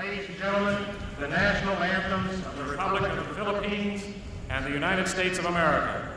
Ladies and gentlemen, the national anthems of the Republic of the Philippines and the United States of America.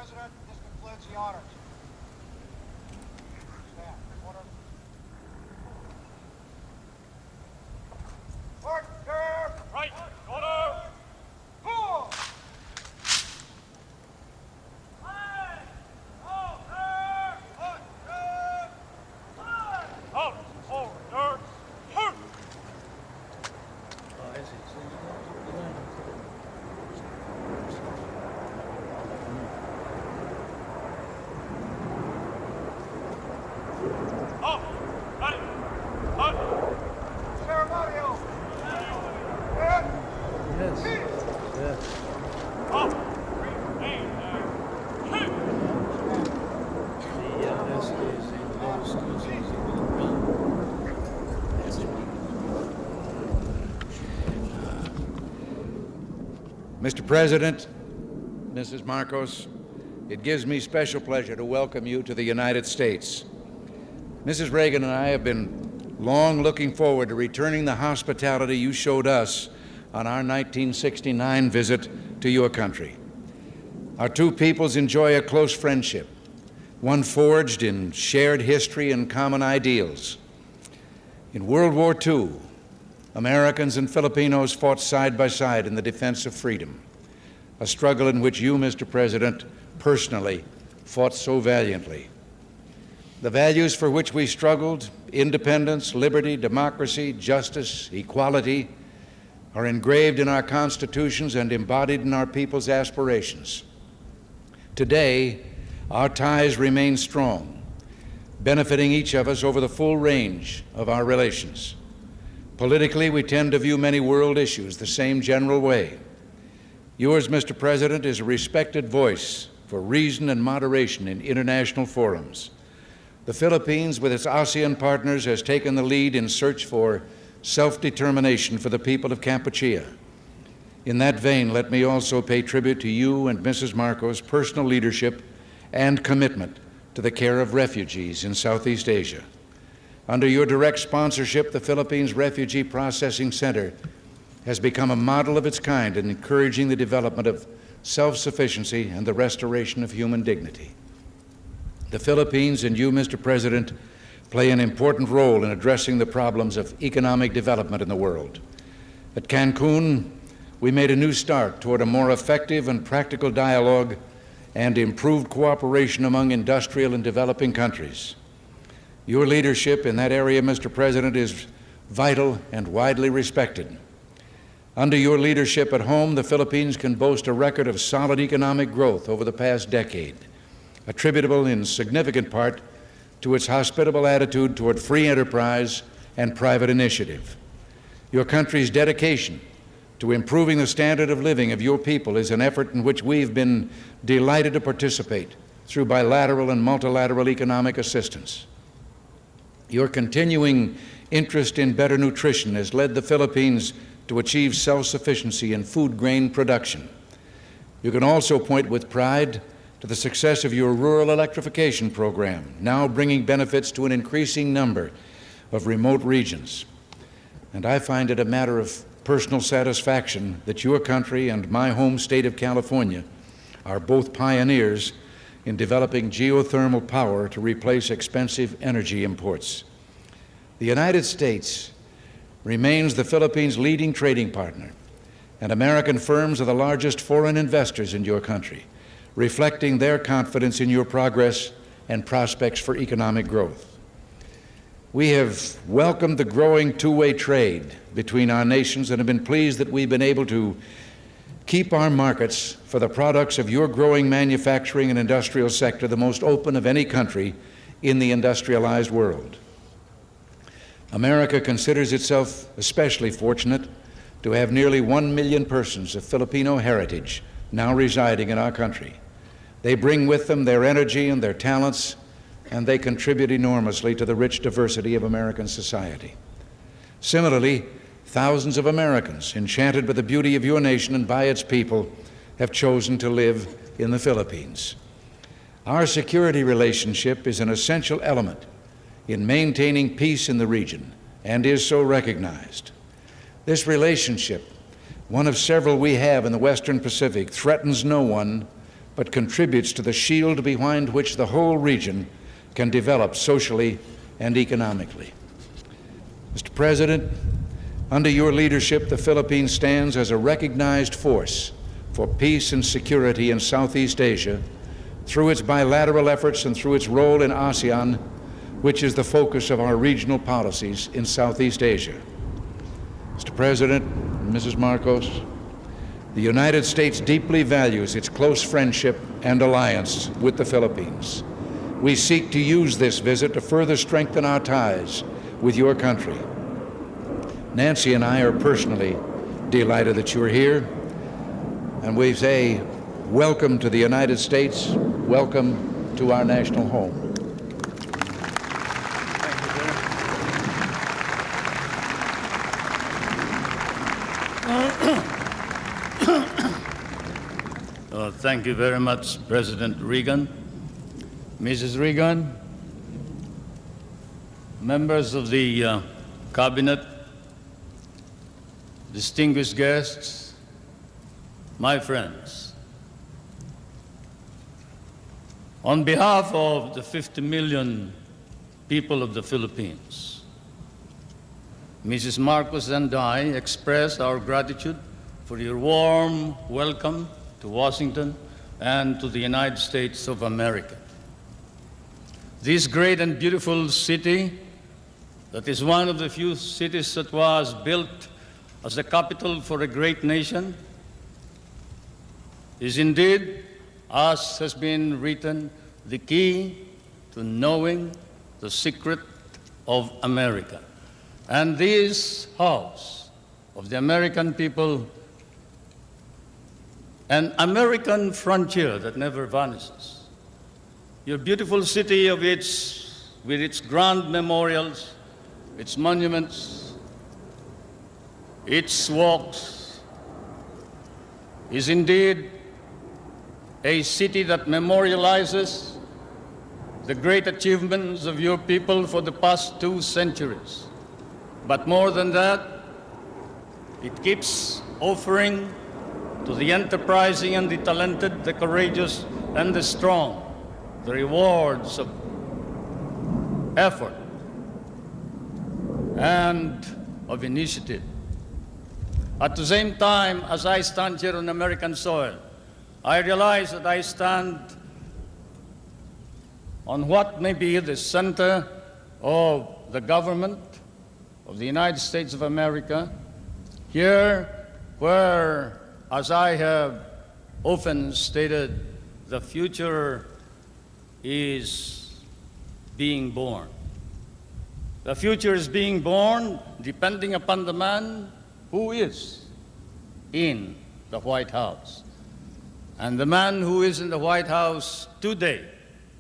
President, this concludes the honors. Stand. Order. Order. Right. Order. Cool. Out. Order. Hurt. Out. Ready. Out. Ceremonial. And Yes. peace. Yes. Out. Remain. Hit. Mr. President, Mrs. Marcos, it gives me special pleasure to welcome you to the United States. Mrs. Reagan and I have been long looking forward to returning the hospitality you showed us on our 1969 visit to your country. Our two peoples enjoy a close friendship, one forged in shared history and common ideals. In World War II, Americans and Filipinos fought side by side in the defense of freedom, a struggle in which you, Mr. President, personally fought so valiantly. The values for which we struggled, independence, liberty, democracy, justice, equality, are engraved in our constitutions and embodied in our people's aspirations. Today, our ties remain strong, benefiting each of us over the full range of our relations. Politically, we tend to view many world issues the same general way. Yours, Mr. President, is a respected voice for reason and moderation in international forums. The Philippines, with its ASEAN partners, has taken the lead in search for self-determination for the people of Kampuchea. In that vein, let me also pay tribute to you and Mrs. Marcos' personal leadership and commitment to the care of refugees in Southeast Asia. Under your direct sponsorship, the Philippines Refugee Processing Center has become a model of its kind in encouraging the development of self-sufficiency and the restoration of human dignity. The Philippines and you, Mr. President, play an important role in addressing the problems of economic development in the world. At Cancun, we made a new start toward a more effective and practical dialogue and improved cooperation among industrial and developing countries. Your leadership in that area, Mr. President, is vital and widely respected. Under your leadership at home, the Philippines can boast a record of solid economic growth over the past decade, attributable in significant part to its hospitable attitude toward free enterprise and private initiative. Your country's dedication to improving the standard of living of your people is an effort in which we've been delighted to participate through bilateral and multilateral economic assistance. Your continuing interest in better nutrition has led the Philippines to achieve self-sufficiency in food grain production. You can also point with pride to the success of your rural electrification program, now bringing benefits to an increasing number of remote regions. And I find it a matter of personal satisfaction that your country and my home state of California are both pioneers in developing geothermal power to replace expensive energy imports. The United States remains the Philippines' leading trading partner, and American firms are the largest foreign investors in your country, reflecting their confidence in your progress and prospects for economic growth. We have welcomed the growing two-way trade between our nations and have been pleased that we've been able to keep our markets for the products of your growing manufacturing and industrial sector the most open of any country in the industrialized world. America considers itself especially fortunate to have nearly 1 million persons of Filipino heritage now residing in our country. They bring with them their energy and their talents, and they contribute enormously to the rich diversity of American society. Similarly, thousands of Americans, enchanted by the beauty of your nation and by its people, have chosen to live in the Philippines. Our security relationship is an essential element in maintaining peace in the region and is so recognized. This relationship, one of several we have in the Western Pacific, threatens no one but contributes to the shield behind which the whole region can develop socially and economically. Mr. President, under your leadership, the Philippines stands as a recognized force for peace and security in Southeast Asia through its bilateral efforts and through its role in ASEAN, which is the focus of our regional policies in Southeast Asia. Mr. President, Mrs. Marcos, the United States deeply values its close friendship and alliance with the Philippines. We seek to use this visit to further strengthen our ties with your country. Nancy and I are personally delighted that you're here, and we say welcome to the United States, welcome to our national home. Thank you very much, President Reagan. Mrs. Reagan, members of the Cabinet, distinguished guests, my friends. On behalf of the 50 million people of the Philippines, Mrs. Marcos and I express our gratitude for your warm welcome to Washington and to the United States of America. This great and beautiful city, that is one of the few cities that was built as the capital for a great nation, is indeed, as has been written, the key to knowing the secret of America. And this house of the American people, an American frontier that never vanishes. Your beautiful city with its grand memorials, its monuments, its walks, is indeed a city that memorializes the great achievements of your people for the past 2 centuries. But more than that, it keeps offering to the enterprising and the talented, the courageous and the strong, the rewards of effort and of initiative. At the same time, as I stand here on American soil, I realize that I stand on what may be the center of the government of the United States of America, here where, as I have often stated, the future is being born. The future is being born depending upon the man who is in the White House. And the man who is in the White House today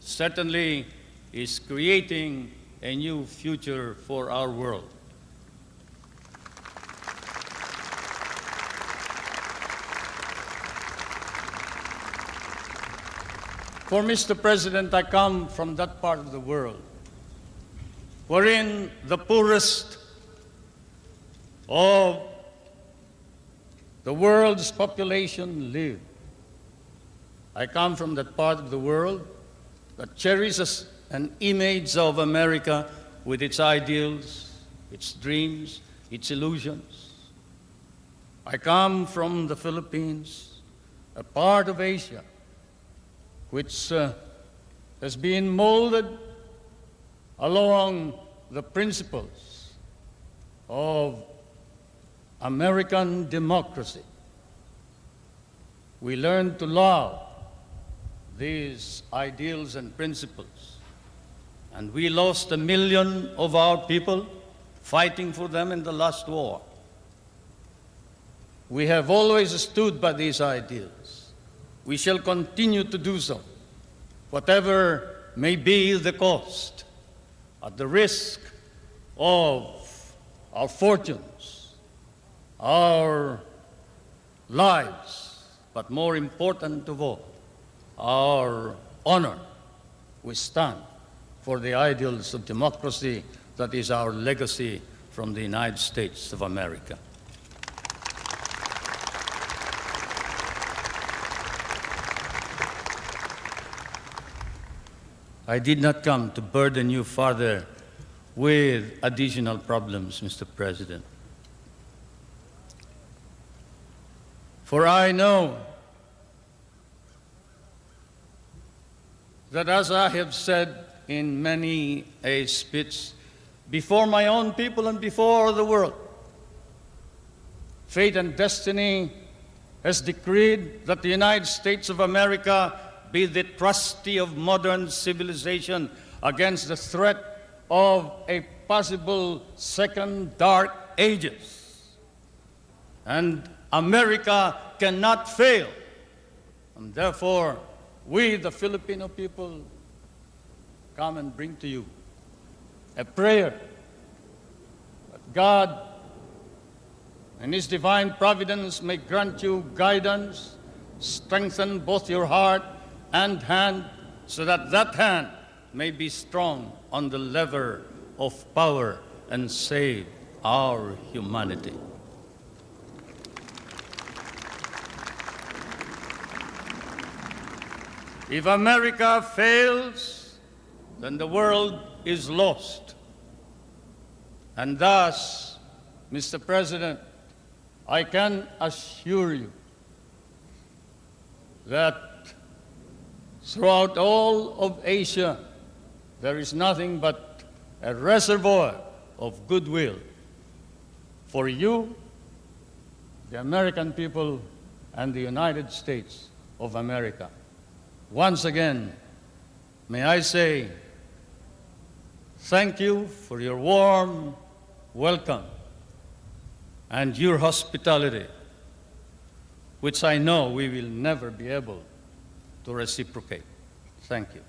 certainly is creating a new future for our world. For Mr. President, I come from that part of the world wherein the poorest of the world's population live. I come from that part of the world that cherishes an image of America with its ideals, its dreams, its illusions. I come from the Philippines, a part of Asia which has been molded along the principles of American democracy. We learned to love these ideals and principles, and we lost 1 million of our people fighting for them in the last war. We have always stood by these ideals. We shall continue to do so, whatever may be the cost, at the risk of our fortunes, our lives, but more important of all, our honor. We stand for the ideals of democracy that is our legacy from the United States of America. I did not come to burden you further with additional problems, Mr. President. For I know that, as I have said in many a speech before my own people and before the world, fate and destiny has decreed that the United States of America be the trustee of modern civilization against the threat of a possible second dark ages. And America cannot fail. And therefore, we, the Filipino people, come and bring to you a prayer that God, in His divine providence, may grant you guidance, strengthen both your heart and hand, so that that hand may be strong on the lever of power and save our humanity. If America fails, then the world is lost. And thus, Mr. President, I can assure you that throughout all of Asia, there is nothing but a reservoir of goodwill for you, the American people, and the United States of America. Once again, may I say thank you for your warm welcome and your hospitality, which I know we will never be able to reciprocate. Thank you.